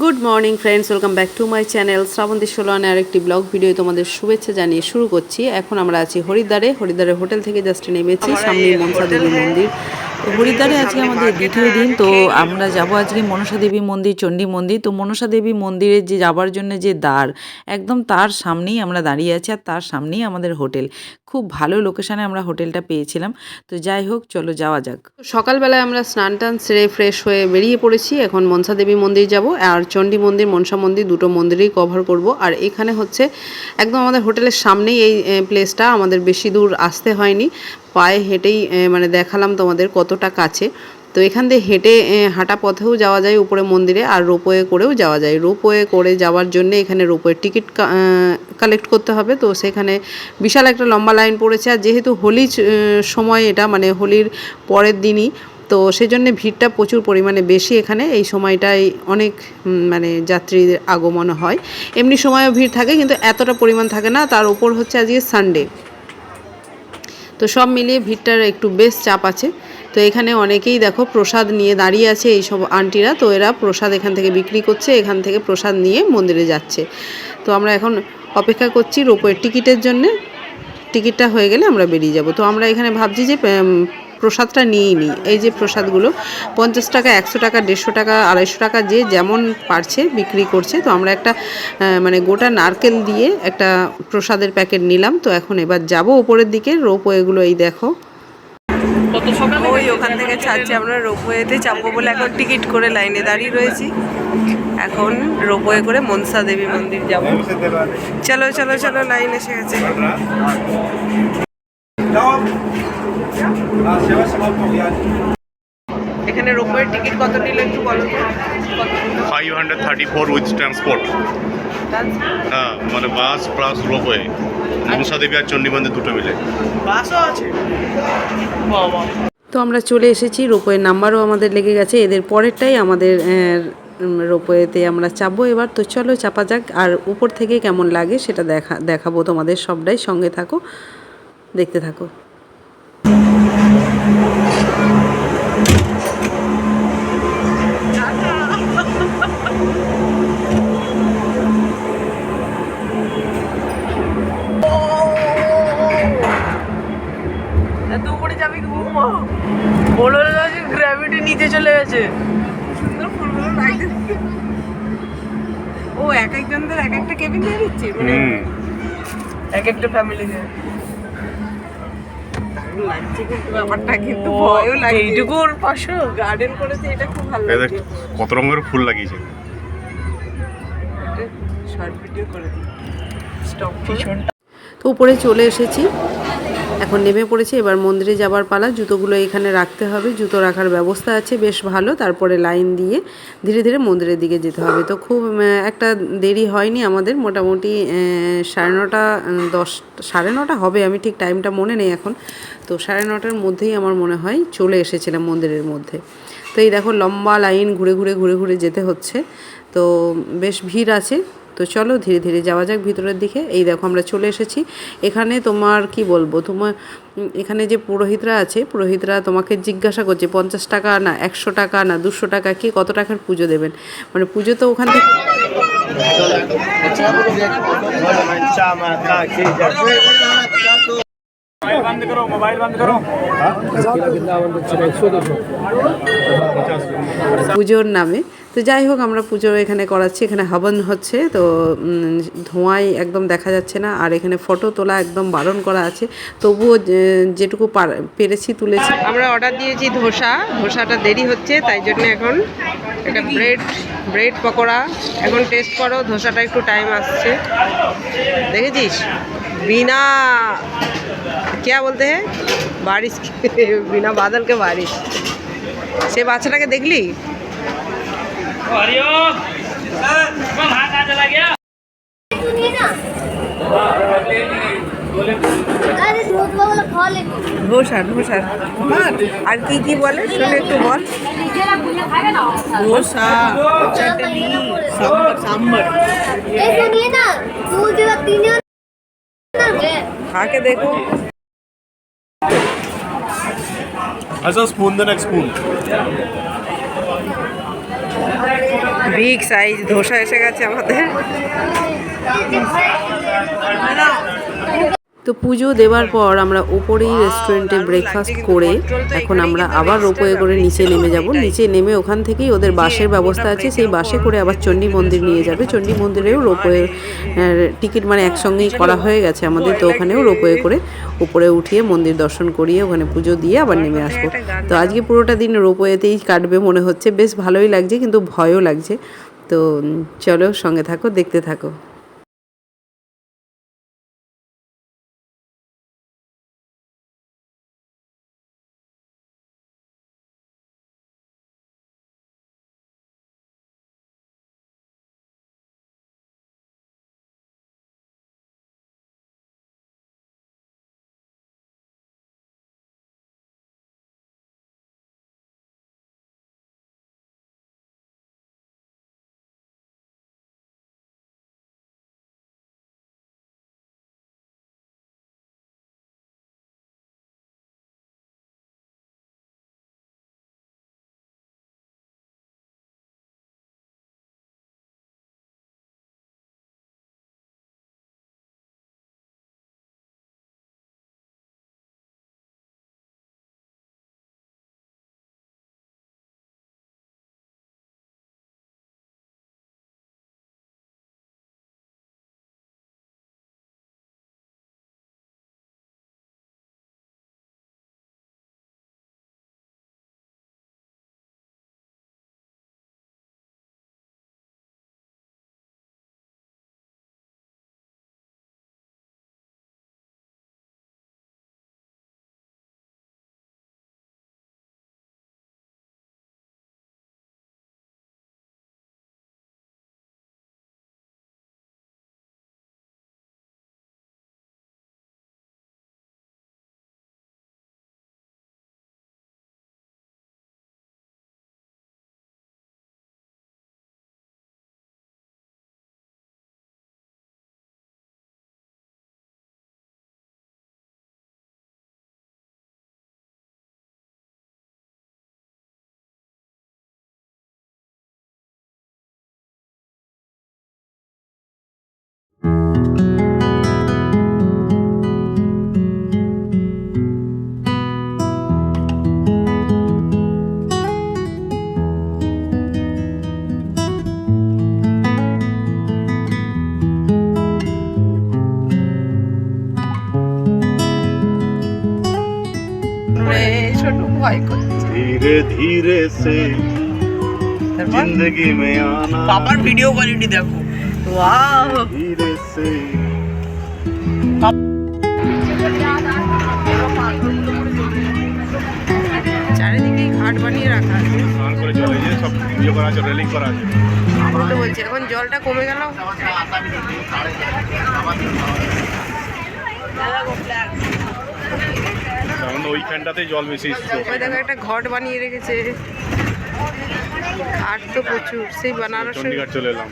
Good morning friends, welcome back to my channel Shrabanti সোলানের আরেকটি blog video তোমাদের শুভেচ্ছা জানিয়ে শুরু করছি। এখন আমরা আছি হরিদ্বারে হোটেল থেকে জাস্ট নেমেছি, সামনে মনসা দেবী মন্দির। তো হরিদ্বারে আজকে আমাদের দ্বিতীয় দিন। তো আমরা যাব আজকে মনসা দেবী মন্দির, চণ্ডী মন্দির। তো মনসা দেবী মন্দিরে যে যাবার জন্য যে দ্বার, একদম তার সামনেই আমরা দাঁড়িয়ে আছি, আর তার সামনেই আমাদের হোটেল। খুব ভালো লোকেশানে আমরা হোটেলটা পেয়েছিলাম। তো যাই হোক, চলো যাওয়া যাক। সকালবেলায় আমরা স্নান টান সেরে ফ্রেশ হয়ে বেরিয়ে পড়েছি। এখন মনসা দেবী মন্দির যাব, আর চণ্ডী মন্দির, মনসা মন্দির দুটো মন্দিরেই কভার করব। আর এখানে হচ্ছে একদম আমাদের হোটেলের সামনেই এই প্লেসটা, আমাদের বেশি দূর আসতে হয়নি, পায়ে হেঁটেই মানে দেখালাম তোমাদের কতটা কাছে। তো এখান দিয়ে হেঁটে হাঁটা পথেও যাওয়া যায় উপরে মন্দিরে, আর রোপওয়ে করেও যাওয়া যায়। রোপওয়ে করে যাওয়ার জন্য এখানে রোপওয়ে টিকিট কালেক্ট করতে হবে। তো সেখানে বিশাল একটা লম্বা লাইন পড়েছে, আর যেহেতু হোলির সময় এটা, মানে হোলির পরের দিনই, তো সেজন্য ভিড়টা প্রচুর পরিমাণে বেশি এখানে। এই সময়টায় অনেক মানে যাত্রীদের আগমন হয়। এমনি সময়ও ভিড় থাকে, কিন্তু এতটা পরিমাণ থাকে না। তার উপর হচ্ছে আজকে সানডে, তো সব মিলিয়ে ভিড়টার একটু বেশ চাপ আছে। তো এখানে অনেকেই দেখো প্রসাদ নিয়ে দাঁড়িয়ে আছে, এইসব আন্টিরা। তো এরা প্রসাদ এখান থেকে বিক্রি করছে, এখান থেকে প্রসাদ নিয়ে মন্দিরে যাচ্ছে। তো আমরা এখন অপেক্ষা করছি রোপওয়ের টিকিটের জন্যে। টিকিটটা হয়ে গেলে আমরা বেরিয়ে যাব। তো আমরা এখানে ভাবছি যে প্রসাদটা নিয়েই নিই। এই যে প্রসাদগুলো 50 টাকা, 100 টাকা, 150 টাকা, 250 টাকা, যে যেমন পারছে বিক্রি করছে। তো আমরা একটা মানে গোটা নারকেল দিয়ে একটা প্রসাদের প্যাকেট নিলাম। তো এখন এবার যাব উপরের দিকে। রোপওয়েগুলো এই দেখো, ওই ওখান থেকে ছাড়ছে। আমরা রোপওয়েতে চাপবো বলে এখন টিকিট করে লাইনে দাঁড়িয়ে রয়েছি। এখন রোপওয়ে করে মনসা দেবী মন্দির যাব। চলো চলো চলো, লাইন এসে গেছে। এখানে রোপওয়ের টিকিট কত নিল একটু বলো তো? 534 উইথ ট্রান্সপোর্ট। হ্যাঁ, মানে বাস প্লাস রোপওয়ে, মনসা দেবী আর চণ্ডী মন্দির দুটো মিলে। বাসও আছে। তো আমরা চলে এসেছি, রোপওয়ের নাম্বারও আমাদের লেগে গেছে। এদের পরেরটাই আমাদের রোপওয়েতে আমরা চাপবো এবার। তো চলো চাপা যাক, আর উপর থেকে কেমন লাগে সেটা দেখাবো তোমাদের। সবটাই সঙ্গে থাকো, দেখতে থাকো। এত উপরে যাবি ঘুমো, বলো না যে গ্র্যাভিটি নিচে চলে গেছে। সুন্দর ফুলগুলো লাগছে। ও এক একজনদের এক একটা কেবিন দিয়ে দিচ্ছে, মানে এক একটা ফ্যামিলিতে লাগছে। কিন্তু ব্যাপারটা কিন্তু ভয়ও লাগে। এইটুকু ওর পাশে গার্ডেন করেছে, এটা খুব ভালো লাগছে। কত রঙের ফুল লাগিয়েছে। শর্ট ভিডিও করে দিই, স্টপ পিছনটা। তো উপরে চলে এসেছি, এখন নেমে পড়েছি। এবার মন্দিরে যাবার পালা। জুতোগুলো এখানে রাখতে হবে, জুতো রাখার ব্যবস্থা আছে বেশ ভালো। তারপরে লাইন দিয়ে ধীরে ধীরে মন্দিরের দিকে যেতে হবে। তো খুব একটা দেরি হয়নি আমাদের, মোটামুটি 9:30, 9:30 হবে, আমি ঠিক টাইমটা মনে নেই এখন। তো 9:30টার মধ্যেই আমার মনে হয় চলে এসেছিলাম মন্দিরের মধ্যে। তো এই দেখো লম্বা লাইন, ঘুরে ঘুরে যেতে হচ্ছে। তো বেশ ভিড় আছে। তো চলো ধীরে ধীরে যাওয়া যাক ভিতরের দিকে। এই দেখো আমরা চলে এসেছি। এখানে তোমার কি বলবো, তোমার এখানে যে পুরোহিতরা আছে, পুরোহিতরা তোমাকে জিজ্ঞাসা করছে 50 টাকা না 100 টাকা না 200 টাকা, কি কত টাকার পুজো দেবেন। মানে পুজো তো ওখান থেকে পুজোর নামে। তো যাই হোক, আমরা পুজো এখানে করাচ্ছি। এখানে হবন হচ্ছে, তো ধোঁয়ায় একদম দেখা যাচ্ছে না। আর এখানে ফটো তোলা একদম বারণ করা আছে, তবুও যেটুকু পেরেছি তুলেছি। আমরা অর্ডার দিয়েছি ধোসাটা দেরি হচ্ছে, তাই জন্য এখন একটা ব্রেড পকোড়া এখন টেস্ট করো। ধোসাটা একটু টাইম আসছে, দেখেছিস? বিনা क्या बोलते हैं, बारिश बिना बादल के बारिश। সে বাচ্চাটাকে দেখলি? ধোসা আর কি কি বলে শুনে একটু বল। ধোসা, চাটনি, सांबर। खा के देखो। अच्छा, spoon the next spoon. Big size dosa এসে গেছে আমাদের। তো পুজো দেওয়ার পর আমরা ওপরেই রেস্টুরেন্টে ব্রেকফাস্ট করে এখন আমরা আবার রোপওয়ে করে নিচে নেমে যাব। নিচে নেমে ওখান থেকেই ওদের বাসের ব্যবস্থা আছে, সেই বাসে করে আবার চণ্ডী মন্দির নিয়ে যাবে। চণ্ডী মন্দিরেও রোপওয়ে টিকিট মানে একসঙ্গেই করা হয়ে গেছে আমাদের, তো ওখানেও রোপওয়ে করে উপরে উঠিয়ে মন্দির দর্শন করিয়ে ওখানে পুজো দিয়ে আবার নেমে আসবো। তো আজকে পুরোটা দিন রোপওয়েতেই কাটবে মনে হচ্ছে, বেশ ভালোই লাগছে কিন্তু ভয়ও লাগছে। তো চলো সঙ্গে থাকো, দেখতে থাকো। धीरे धीरे से जिंदगी में आना, पापार वीडियो क्वालिटी देखो, वाह धीरे से চারিদিকে ঘাট বানিয়ে রাখা আছে। স্নান করে চলে যে সব ইয়ে করা আছে, রেলিং করা আছে। আমি তো বলছি এখন জলটা কমে গেল। কারণ ওইখানটাতেই জল বেশি স্ট্রোক। ওই দেখো একটা ঘট বানিয়ে রেখেছে, ঘাট তো প্রচুর, সেই বানারসের চণ্ডীঘাট চলে এলাম।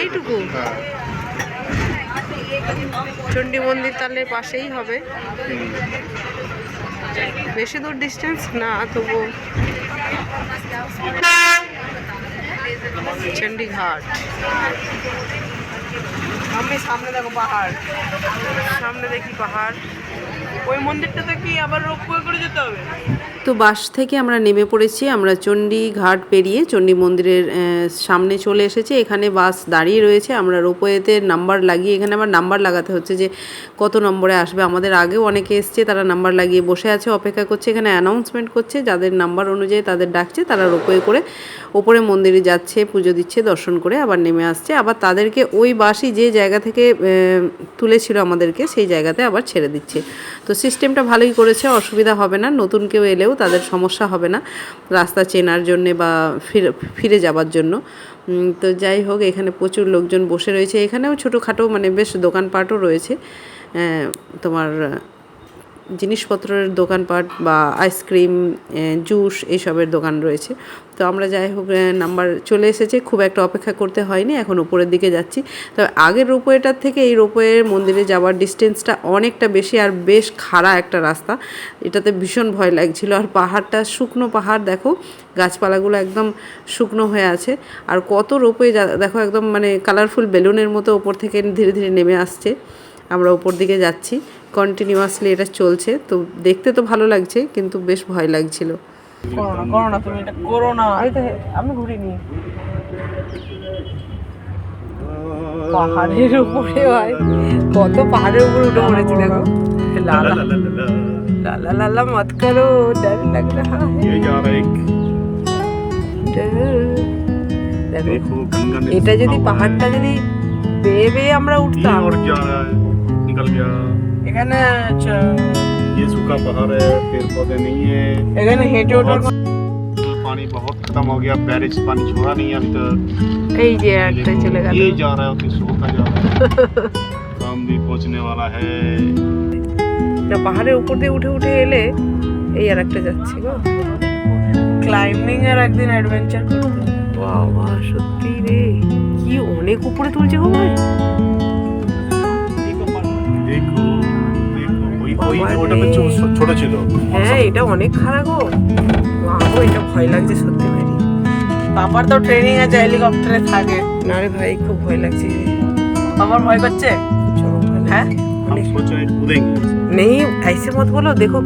এইটুকু হ্যাঁ, চণ্ডী মন্দির তাহলে পাশেই হবে, বেশি দূর ডিস্টেন্স না তবু। চণ্ডীঘাট আমি সামনে দেখো পাহাড়, সামনে দেখি পাহাড়। ওই মন্দিরটাতে কি আবার রোপওয়ে করে যেতে হবে? তো বাস থেকে আমরা নেমে পড়েছি, আমরা চণ্ডীঘাট পেরিয়ে চণ্ডী মন্দিরের সামনে চলে এসেছি। এখানে বাস দাঁড়িয়ে রয়েছে, আমরা রোপওয়েতে নাম্বার লাগিয়ে, এখানে আবার নাম্বার লাগাতে হচ্ছে যে কত নম্বরে আসবে। আমাদের আগেও অনেকে এসছে, তারা নাম্বার লাগিয়ে বসে আছে, অপেক্ষা করছে। এখানে অ্যানাউন্সমেন্ট করছে, যাদের নাম্বার অনুযায়ী তাদের ডাকছে, তারা রোপওয়ে করে ওপরে মন্দিরে যাচ্ছে, পুজো দিচ্ছে, দর্শন করে আবার নেমে আসছে। আবার তাদেরকে ওই বাসই যে জায়গা থেকে তুলেছিল আমাদেরকে, সেই জায়গাতে আবার ছেড়ে দিচ্ছে। তো সিস্টেমটা ভালোই করেছে, অসুবিধা হবে না, নতুন কেউ এলেও তাদের সমস্যা হবে না রাস্তা চেনার জন্যে বা ফিরে যাবার জন্য। তো যাই হোক, এখানে প্রচুর লোকজন বসে রয়েছে। এখানেও ছোটোখাটো মানে বেশ দোকানপাটও রয়েছে, তোমার জিনিসপত্রের দোকানপাট বা আইসক্রিম, জুস এইসবের দোকান রয়েছে। তো আমরা যাই হোক নাম্বার চলে এসেছে, খুব একটা অপেক্ষা করতে হয়নি, এখন উপরের দিকে যাচ্ছি। তবে আগের রোপওয়েটার থেকে এই রোপওয়ে মন্দিরে যাওয়ার ডিস্টেন্সটা অনেকটা বেশি আর বেশ খাড়া একটা রাস্তা, এটাতে ভীষণ ভয় লাগছিল। আর পাহাড়টা শুকনো পাহাড়, দেখো গাছপালাগুলো একদম শুকনো হয়ে আছে। আর কত রোপওয়ে দেখো একদম মানে কালারফুল বেলুনের মতো ওপর থেকে ধীরে ধীরে নেমে আসছে। আমরা উপর দিকে যাচ্ছি, কন্টিনিউয়াসলি এটা চলছে, তো দেখতে তো ভালো লাগছে কিন্তু বেশ ভয় লাগছিল। করো না তুমি এটা করো না, এই তো আমি ঘুরিনি। পাহাড়ের উপরে ভাই কত পাহাড়ের উপরে উঠে পড়েছি, দেখো লালা লালা লালা মত করো, ডর লাগ রহা হ্যায়। দেখো এটা যদি পাহাড়টা যদি বেয়ে বেয়ে আমরা উঠতাম। এখানে ये सूखा पहाड़ है, पेड़ पौधे नहीं है, এখানে হেঁটে ওঠার पानी बहुत खत्म हो गया, बैरेज पानी छोड़ा नहीं है अभी तक। এই যে একটা চলে গেল, ये जा रहा है उसी सूखा जा रहा है। काम भी पहुंचने वाला है। তা পাহাড়ের উপর দিয়ে উঠে উঠে এলে এই আর একটা যাচ্ছে গো, ক্লাইম্বিং এর একদিন অ্যাডভেঞ্চার করতে। বাবা সত্যি রে, কি অনেক উপরে তুলছে গো ভাই। देखो देखो ওই ওটাতে ছোট ছিল। হ্যাঁ এটা অনেক খারাপ গো, বাবা এটা ভয় লাগছে সত্যি ভাই। বাবার তো ট্রেনিং আছে, হেলিকপ্টারে থাকে না রে ভাই, খুব ভয় লাগছে। আমার ভয় করছে, হ্যাঁ हम सोच रहे कूदेंगे। नहीं ऐसे मत बोलो, देखो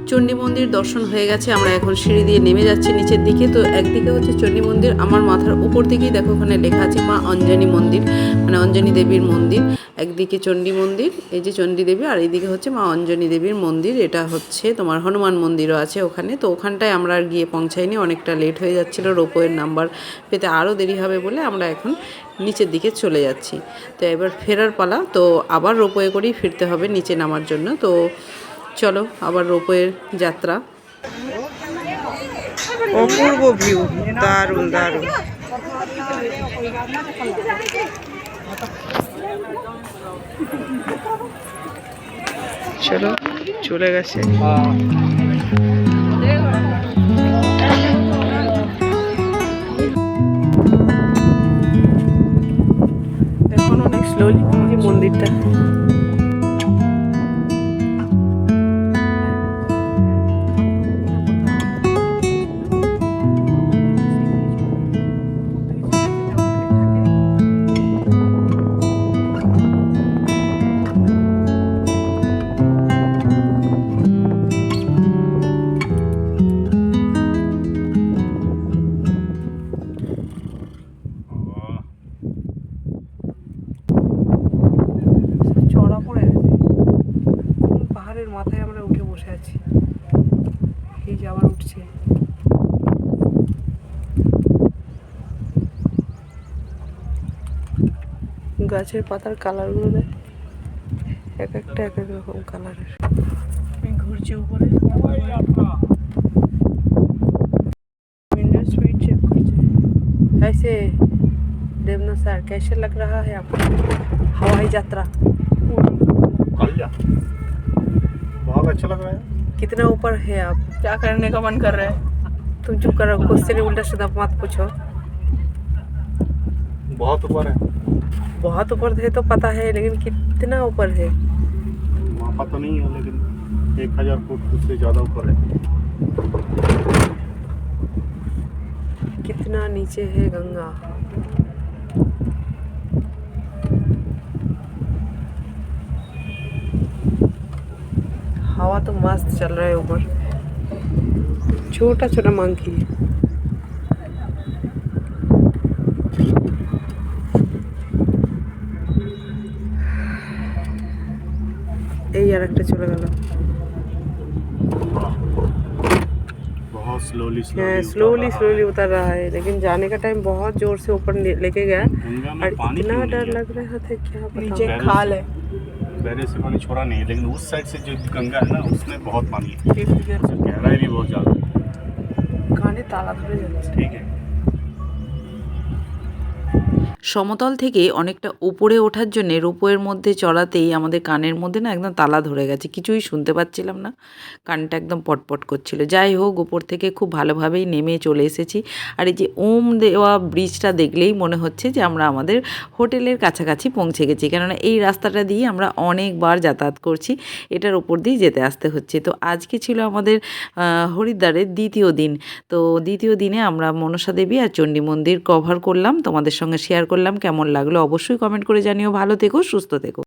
চণ্ডী মন্দির দর্শন হয়ে গেছে, আমরা এখন সিঁড়ি দিয়ে নেমে যাচ্ছি নিচের দিকে। তো একদিকে হচ্ছে চণ্ডী মন্দির, আমার মাথার উপর দিকেই দেখো ওখানে লেখা আছে মা অঞ্জনী মন্দির, মানে অঞ্জনী দেবীর মন্দির। একদিকে চণ্ডী মন্দির, এই যে চণ্ডী দেবী, আর এইদিকে হচ্ছে মা অঞ্জনী দেবীর মন্দির। এটা হচ্ছে তোমার হনুমান মন্দিরও আছে ওখানে। তো ওখানটায় আমরা আর গিয়ে পৌঁছাইনি, অনেকটা লেট হয়ে যাচ্ছিলো, রোপওয়ের নাম্বার পেতে আরও দেরি হবে বলে আমরা এখন নিচের দিকে চলে যাচ্ছি। তো এবার ফেরার পালা, তো আবার রোপওয়ে করেই ফিরতে হবে নিচে নামার জন্য। তো চলো আবার রোপওয়ের যাত্রা। অপূর্ব ভিউ, দারুণ দারুণ। চলো চলে গেছে। এখন অনেক স্লোলি মন্দিরটা। মাথায় আমরা উঠে বসে আছি, এই যে আবার উঠছে। গাছের পাতার কালারগুলো দেখ, এক একটা এক এক রকম কালারের। ঘুরছে উপরে, विंडो स्पीड चेक करते हैं। ऐसे देवना सर कैसे लग रहा है आपको हवाई यात्रा? बहुत अच्छा लग रहा है। कितना ऊपर है आप? क्या करने का मन कर रहा है? तुम चुप करो, क्वेश्चन उल्टा सीधा मत पूछो। बहुत ऊपर है। बहुत ऊपर है तो पता है, लेकिन कितना ऊपर है मापा तो नहीं है, लेकिन 1000 फुट से ज़्यादा ऊपर है। कितना नीचे है गंगा। हवा तो मस्त चल रहा है ऊपर, छोटा छोटा मंकी है। এই আর একটা চলে গেল। बहुत स्लोली स्लोली स्लोली उतर रहा है, लेकिन जाने का टाइम बहुत जोर से ऊपर लेके गया और इतना डर लग रहा था, क्या पता। नीचे खाल है, बैरेज से पानी छोड़ा नहीं है, लेकिन उस साइड से जो गंगा है ना, उसमें बहुत पानी है, गहराई भी बहुत ज़्यादा है। काने ताला धरे जाते। ठीक है, সমতল থেকে অনেকটা উপরে ওঠার জন্যে রোপওয়ের মধ্যে চড়াতেই আমাদের কানের মধ্যে না একদম তালা ধরে গেছে, কিছুই শুনতে পাচ্ছিলাম না, কানটা একদম পটপট করছিল। যাই হোক, ওপর থেকে খুব ভালোভাবেই নেমে চলে এসেছি। আর এই যে ওম দেওয়া ব্রিজটা দেখলেই মনে হচ্ছে যে আমরা আমাদের হোটেলের কাছাকাছি পৌঁছে গেছি, কেননা এই রাস্তাটা দিয়ে আমরা অনেকবার যাতায়াত করছি, এটার ওপর দিয়ে যেতে আসতে হচ্ছে। তো আজকে ছিল আমাদের হরিদ্বারের দ্বিতীয় দিন। তো দ্বিতীয় দিনে আমরা মনসা দেবী আর চণ্ডী মন্দির কভার করলাম, তোমাদের সঙ্গে শেয়ার করলাম। কেমন লাগলো অবশ্যই কমেন্ট করে জানিও। ভালো থেকো, সুস্থ থেকো।